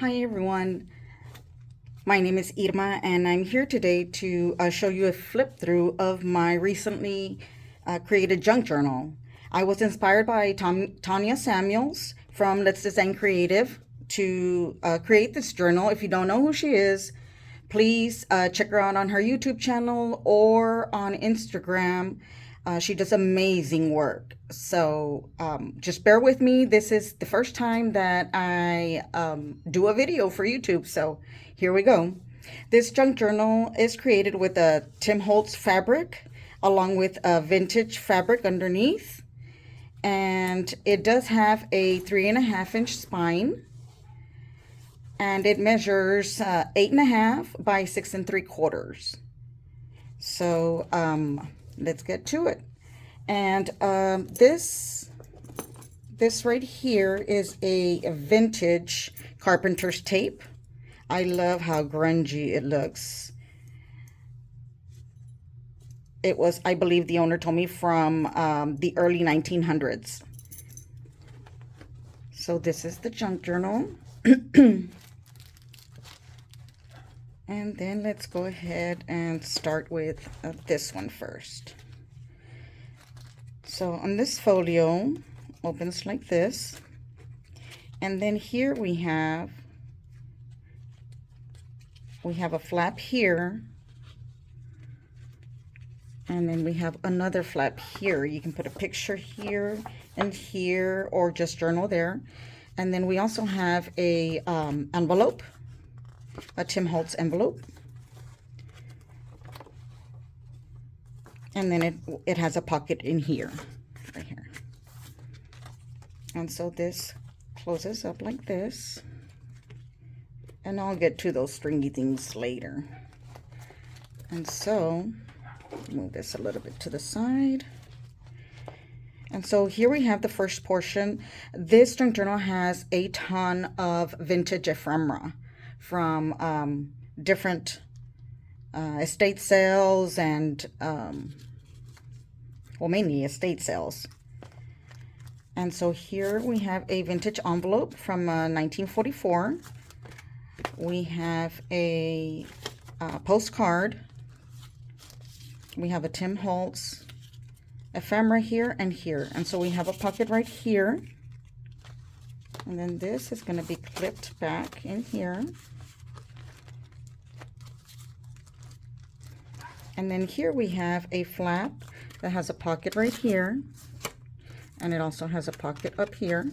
Hi everyone, my name is Irma and I'm here today to show you a flip through of my recently created junk journal. I was inspired by Tanya Samuels from Let's Design Creative to create this journal. If you don't know who she is, please check her out on her YouTube channel or on Instagram. She does amazing work. So just bear with me. This is the first time that I do a video for YouTube. So here we go. This junk journal is created with a Tim Holtz fabric along with a vintage fabric underneath. And it does have a 3.5-inch spine. And it measures 8.5 by 6 3/4. So let's get to it. And this right here is a vintage carpenter's tape. I love how grungy it looks. It was, I believe the owner told me, from the early 1900s. So this is the junk journal. And then let's go ahead and start with this one first. So on this folio, opens like this. And then here we have a flap here. And then we have another flap here. You can put a picture here and here, or just journal there. And then we also have a envelope. A Tim Holtz envelope, and then it has a pocket in here, right here. And so this closes up like this, and I'll get to those stringy things later. And so move this a little bit to the side. And so here we have the first portion. This junk journal has a ton of vintage ephemera from different estate sales and, well, mainly estate sales. And so here we have a vintage envelope from 1944. We have a postcard. We have a Tim Holtz ephemera here and here. And so we have a pocket right here. And then this is going to be clipped back in here. And then here we have a flap that has a pocket right here. And it also has a pocket up here.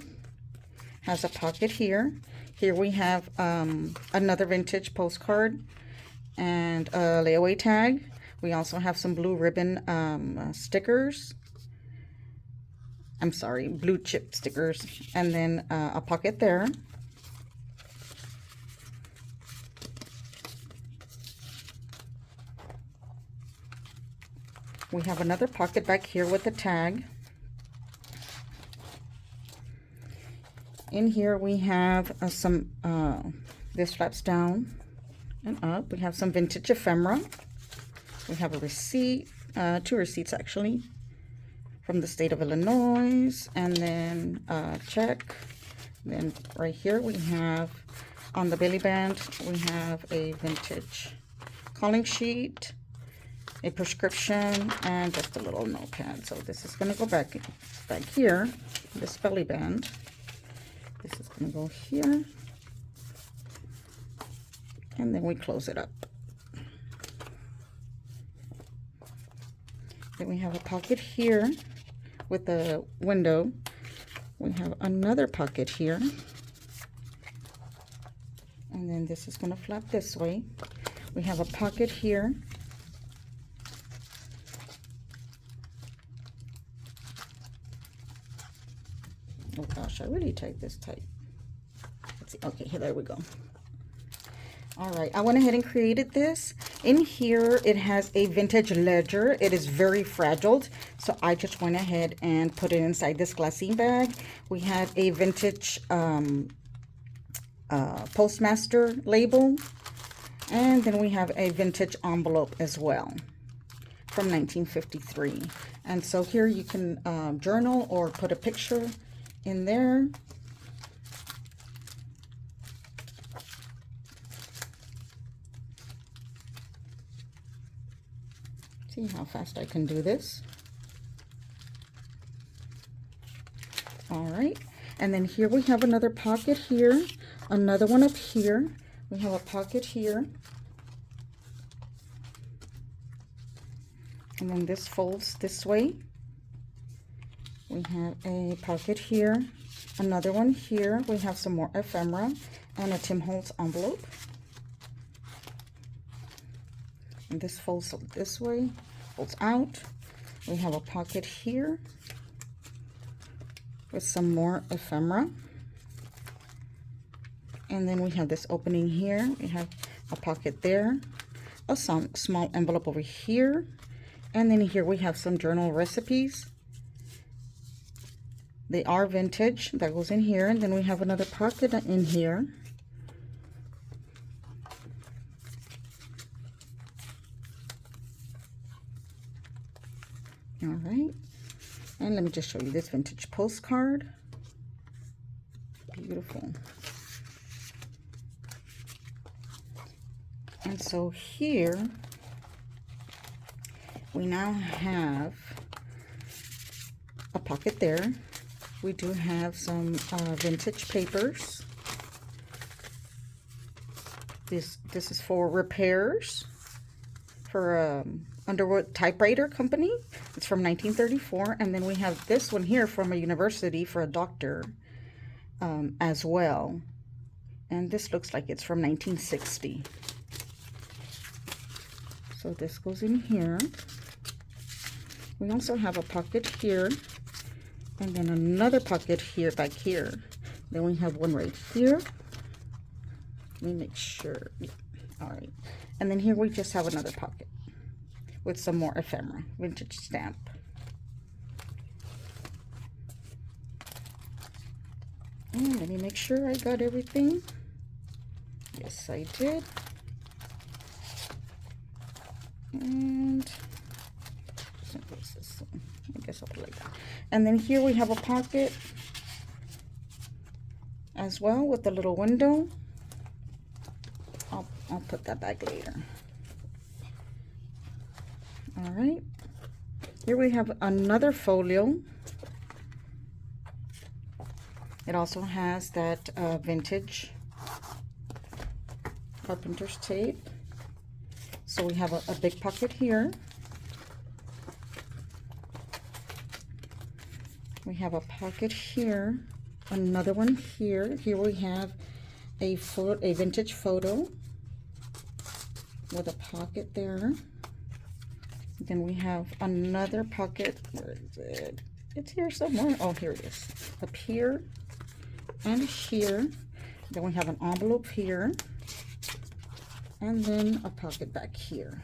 Has a pocket here. Here we have another vintage postcard and a layaway tag. We also have some blue ribbon stickers. I'm sorry, blue chip stickers. And then a pocket there. We have another pocket back here with a tag. In here we have some, this flaps down and up. We have some vintage ephemera. We have a receipt, 2 receipts actually, from the state of Illinois, and then a check. Then right here we have, on the belly band, we have a vintage calling sheet, a prescription, and just a little notepad. So this is going to go back here, this belly band. This is going to go here, and then we close it up. Then we have a pocket here with the window. We have another pocket here, and then this is going to flap this way. We have a pocket here. Oh gosh, I really tied this tight. Let's see. Okay, here, there we go. All right, I went ahead and created this. In here, it has a vintage ledger. It is very fragile, so I just went ahead and put it inside this glassine bag. We have a vintage postmaster label, and then we have a vintage envelope as well from 1953. And so here you can journal or put a picture in there. See how fast I can do this. All right, and then here we have another pocket here, another one up here. We have a pocket here. And then this folds this way. We have a pocket here, another one here. We have some more ephemera and a Tim Holtz envelope. And this folds this way, folds out. We have a pocket here with some more ephemera. And then we have this opening here. We have a pocket there, a small envelope over here. And then here we have some journal recipes. They are vintage. That goes in here. And then we have another pocket in here. All right. And let me just show you this vintage postcard. Beautiful. And so here we now have a pocket there. We do have some vintage papers. This is for repairs for Underwood typewriter company. It's from 1934. And then we have this one here from a university for a doctor as well. And this looks like it's from 1960. So this goes in here. We also have a pocket here, and then another pocket here, back here. Then we have one right here. Let me make sure. Yeah. All right. And then here we just have another pocket with some more ephemera, vintage stamp. And let me make sure I got everything. Yes, I did. And I guess I'll put it like that. And then here we have a pocket as well with a little window. I'll put that back later. All right. Here we have another folio. It also has that vintage carpenter's tape. So we have a big pocket here. We have a pocket here, another one here. Here we have a vintage photo with a pocket there. Then we have another pocket. Where is it? It's here somewhere. Oh, here it is. Up here and here. Then we have an envelope here. And then a pocket back here.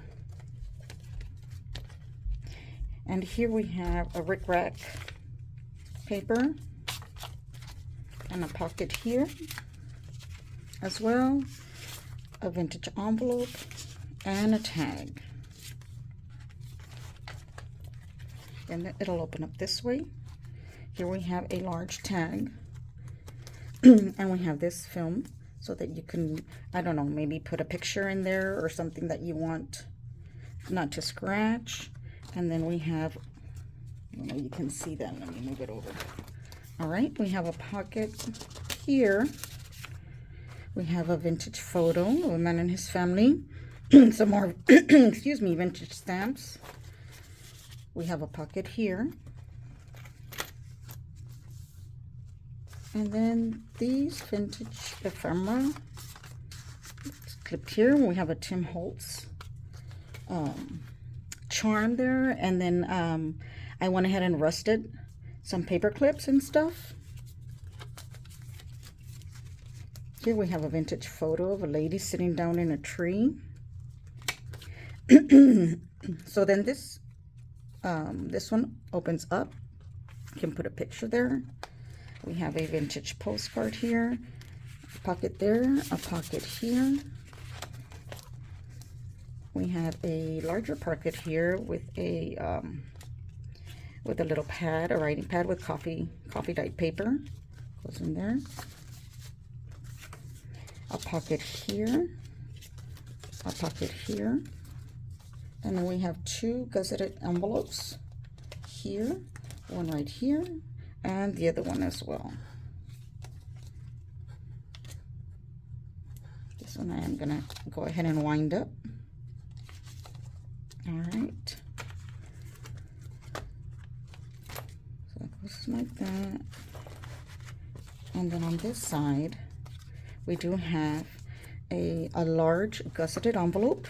And here we have a rickrack paper and a pocket here as well, a vintage envelope and a tag. And it'll open up this way. Here we have a large tag and we have this film so that you can, I don't know, maybe put a picture in there or something that you want not to scratch. And then we have, you can see that. Let me move it over. All right, we have a pocket here. We have a vintage photo of a man and his family. Some more, excuse me, vintage stamps. We have a pocket here. And then these vintage ephemera clipped here. We have a Tim Holtz charm there. And then I went ahead and rusted some paper clips and stuff. Here we have a vintage photo of a lady sitting down in a tree. So then this one opens up. You can put a picture there. We have a vintage postcard here, a pocket there, a pocket here. We have a larger pocket here with a little pad, a writing pad with coffee dyed paper. Goes in there. A pocket here, a pocket here, And then we have 2 gusseted envelopes here, one right here, and the other one as well. This one I am gonna go ahead and wind up. All right. So it goes like that. And then on this side, we do have a large gusseted envelope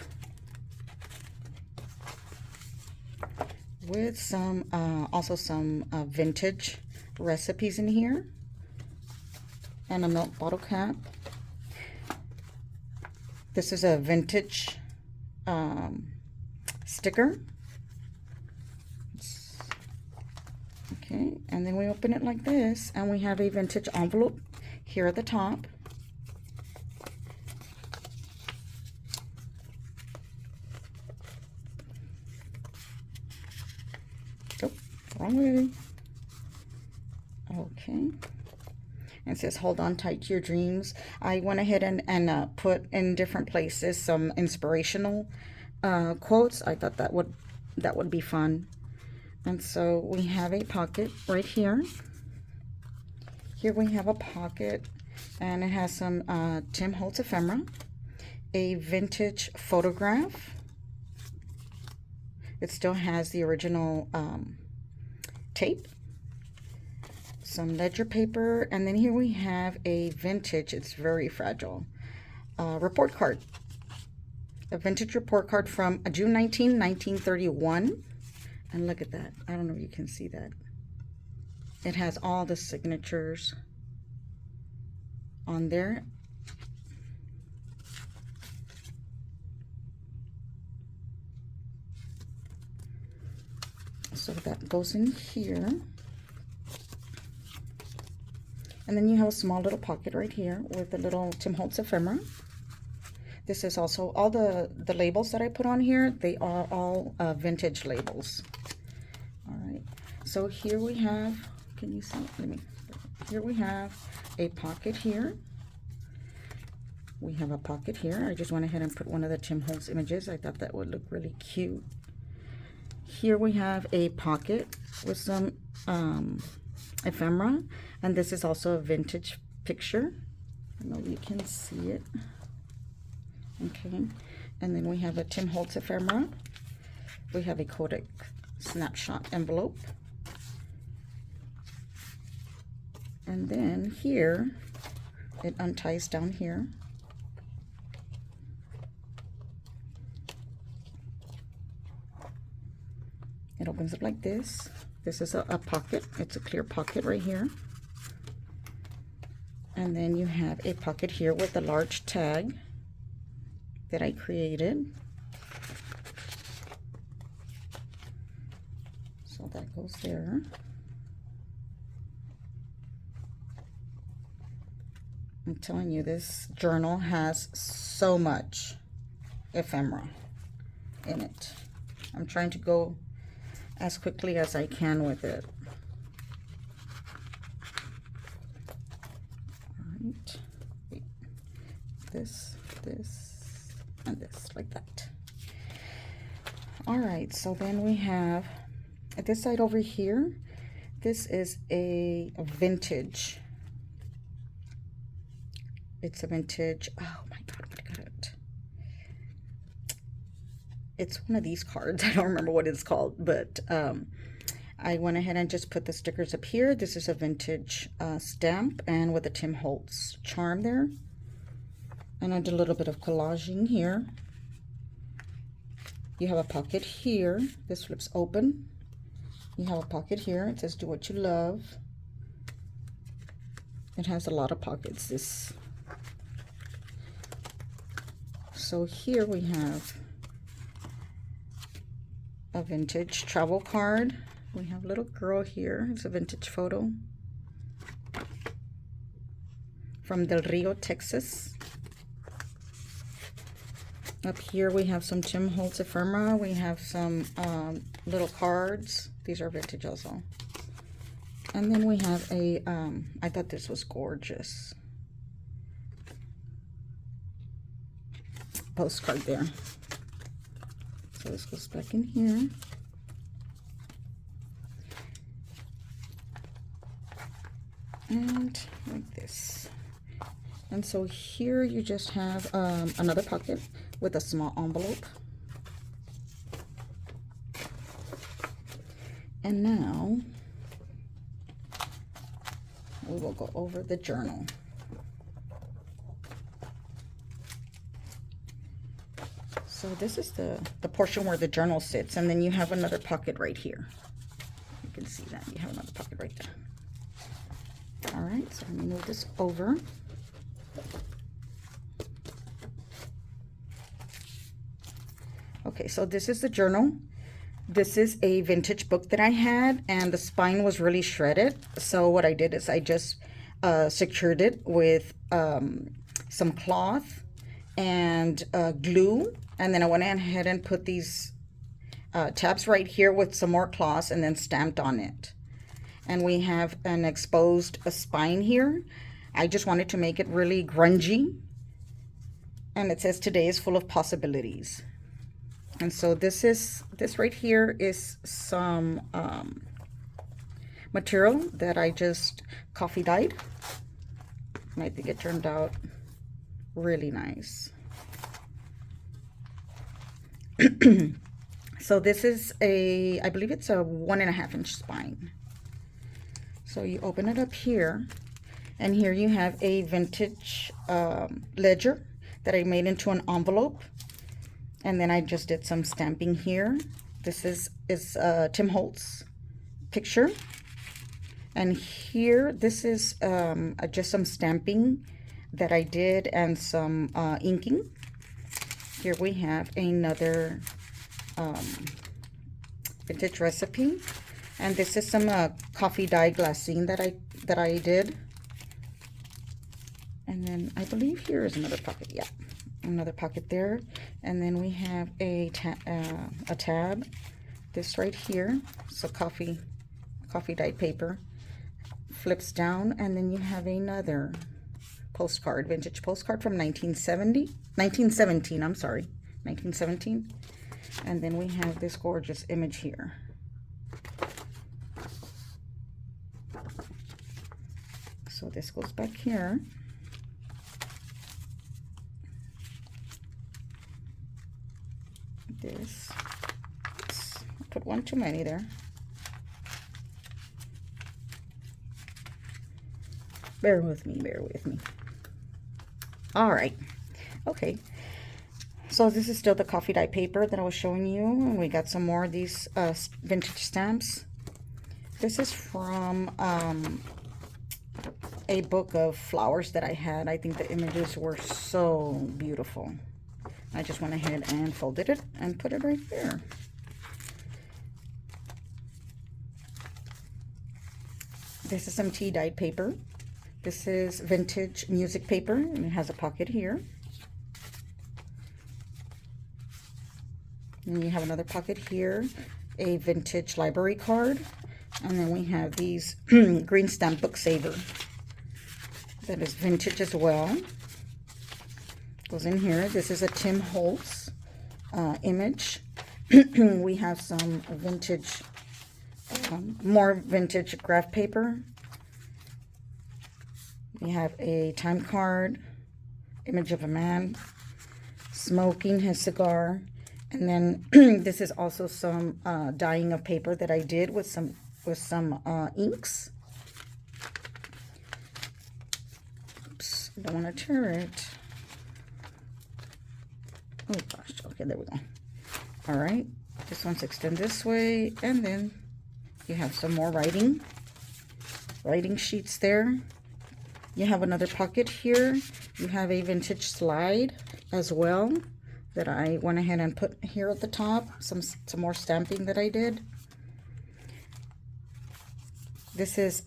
with some also some vintage recipes in here, and a milk bottle cap. This is a vintage sticker. Okay, and then we open it like this, and we have a vintage envelope here at the top. Oh, wrong way. Okay. And it says, hold on tight to your dreams. I went ahead and put in different places some inspirational quotes. I thought that would be fun. And so we have a pocket right here. Here we have a pocket, and it has some Tim Holtz ephemera, a vintage photograph. It still has the original tape, some ledger paper, and then here we have a vintage, it's very fragile, report card. A vintage report card from June 19, 1931. And look at that. I don't know if you can see that. It has all the signatures on there. So that goes in here. And then you have a small little pocket right here with a little Tim Holtz ephemera. This is also all the labels that I put on here. They are all vintage labels. All right. So here we have, can you see? Here we have a pocket here. We have a pocket here. I just went ahead and put one of the Tim Holtz images. I thought that would look really cute. Here we have a pocket with some ephemera, and this is also a vintage picture. I don't know if you can see it. Okay, and then we have a Tim Holtz ephemera. We have a Kodak snapshot envelope. And then here, it unties down here. It opens up like this. This is a pocket. It's a clear pocket right here. And then you have a pocket here with a large tag that I created. So that goes there. I'm telling you, this journal has so much ephemera in it. I'm trying to go as quickly as I can with it. All right. This, and this, like that. All right, so then we have at this side over here, this is a vintage. It's a vintage, oh my God, I got it. It's one of these cards. I don't remember what it's called, but I went ahead and just put the stickers up here. This is a vintage stamp, and with a Tim Holtz charm there. And I did a little bit of collaging here. You have a pocket here. This flips open. You have a pocket here. It says, do what you love. It has a lot of pockets, this. So here we have a vintage travel card. We have a little girl here. It's a vintage photo from Del Rio, Texas. Up here we have some Tim Holtz ephemera. We have some little cards. These are vintage also. And then we have a, I thought this was gorgeous, postcard there. So this goes back in here. And like this. And so here you just have another pocket with a small envelope. And now we will go over the journal. So this is the portion where the journal sits, and then you have another pocket right here. You can see that you have another pocket right there. All right, so let me move this over. Okay, so this is the journal. This is a vintage book that I had, and the spine was really shredded. So what I did is I just secured it with some cloth and glue, and then I went ahead and put these tabs right here with some more cloth and then stamped on it. And we have an exposed spine here. I just wanted to make it really grungy. And it says, "Today is full of possibilities." And so this right here is some material that I just coffee dyed. And I think it turned out really nice. So this is I believe it's a 1.5 inch spine. So you open it up here, and here you have a vintage ledger that I made into an envelope. And then I just did some stamping here. This is Tim Holtz picture. And here, this is just some stamping that I did and some inking. Here we have another vintage recipe. And this is some coffee dye glassine that I did. And then I believe here is another pocket. Yeah, another pocket there. And then we have a tab. This right here. So coffee dyed paper. Flips down, and then you have another postcard, vintage postcard from 1917, I'm sorry, 1917. And then we have this gorgeous image here. So this goes back here. This, put one too many there. Bear with me, bear with me. All right, okay. So this is still the coffee dye paper that I was showing you, and we got some more of these vintage stamps. This is from a book of flowers that I had. I think the images were so beautiful. I just went ahead and folded it and put it right there. This is some tea dyed paper. This is vintage music paper, and it has a pocket here. And you have another pocket here, a vintage library card. And then we have these green stamp book saver. That is vintage as well. Goes in here. This is a Tim Holtz image. We have some vintage, more vintage graph paper. We have a time card, image of a man smoking his cigar. And then this is also some dyeing of paper that I did with some inks. Oops, I don't want to tear it. Oh gosh, okay, there we go. All right, this one's extend this way, and then you have some more writing sheets there. You have another pocket here. You have a vintage slide as well that I went ahead and put here at the top. Some more stamping that I did. This is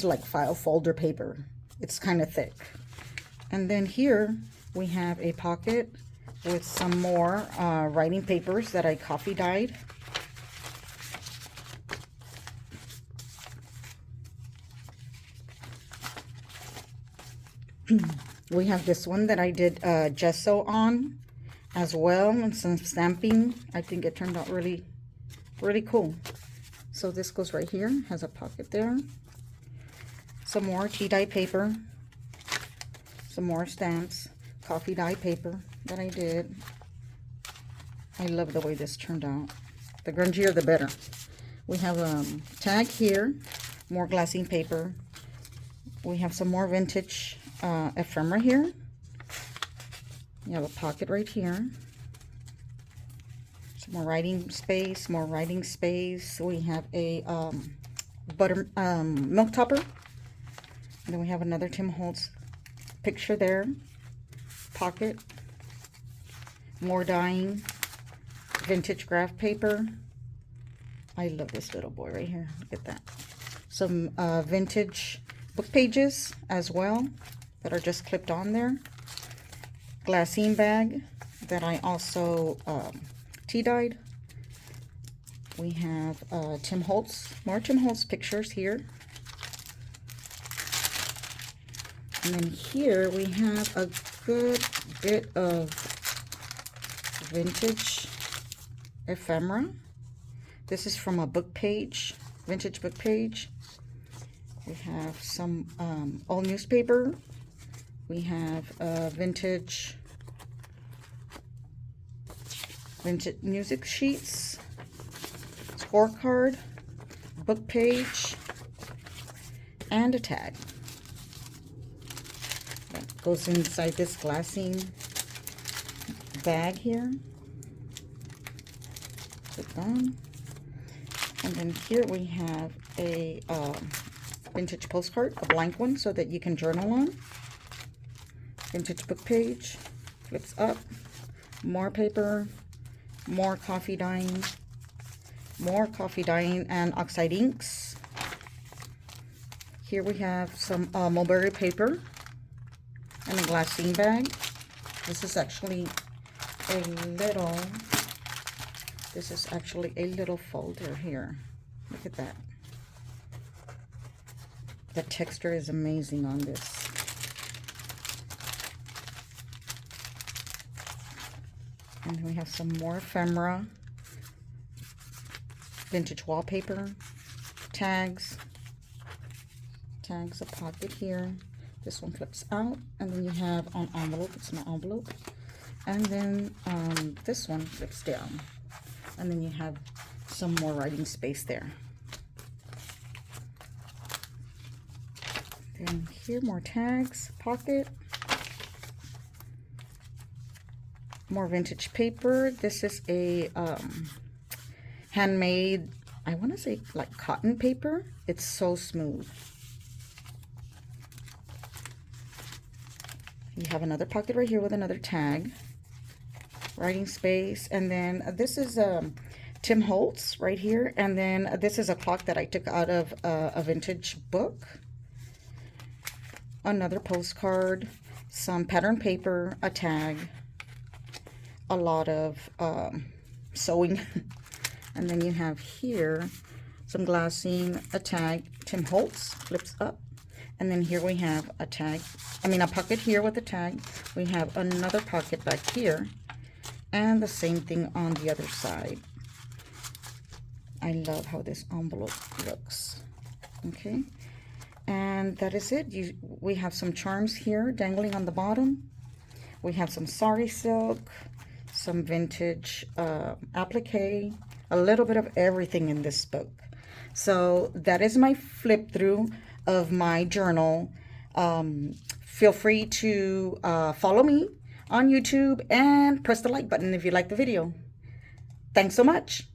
like file folder paper. It's kind of thick. And then here we have a pocket with some more writing papers that I coffee dyed. We have this one that I did gesso on, as well, and some stamping. I think it turned out really, really cool. So this goes right here, has a pocket there. Some more tea dye paper, some more stamps, coffee dye paper that I did. I love the way this turned out. The grungier, the better. We have a tag here, more glassine paper. We have some more vintage ephemera here. You have a pocket right here. Some more writing space, more writing space. We have a milk topper. And then we have another Tim Holtz picture there. Pocket. More dyeing. Vintage graph paper. I love this little boy right here. Look at that. Some vintage book pages as well that are just clipped on there. Glassine bag that I also tea dyed. We have Tim Holtz, more Tim Holtz pictures here. And then here we have a good bit of vintage ephemera. This is from a book page, vintage book page. We have some old newspaper. We have vintage music sheets, scorecard, book page, and a tag. That goes inside this glassine bag here. Put it on. And then here we have a vintage postcard, a blank one, so that you can journal on. Vintage book page, flips up, more paper, more coffee dyeing and oxide inks. Here we have some mulberry paper and a glassine bag. This is actually a little folder here. Look at that. The texture is amazing on this. And we have some more ephemera, vintage wallpaper, tags, a pocket here. This one flips out, and then you have an envelope. It's an envelope. And then this one flips down. And then you have some more writing space there. Then here, more tags, pocket. More vintage paper. This is a handmade, I want to say like cotton paper. It's so smooth. You have another pocket right here with another tag, writing space, and then this is Tim Holtz right here, and then this is a clock that I took out of a vintage book. Another postcard, some pattern paper, a tag, a lot of sewing, and then you have here some glassine, a tag, Tim Holtz, flips up, and then here we have a tag, a pocket here with a tag. We have another pocket back here, and the same thing on the other side. I love how this envelope looks. Okay, and that is it. We have some charms here dangling on the bottom. We have some sari silk, some vintage applique, a little bit of everything in this book. So that is my flip through of my journal. Feel free to follow me on YouTube and press the like button if you like the video. Thanks so much.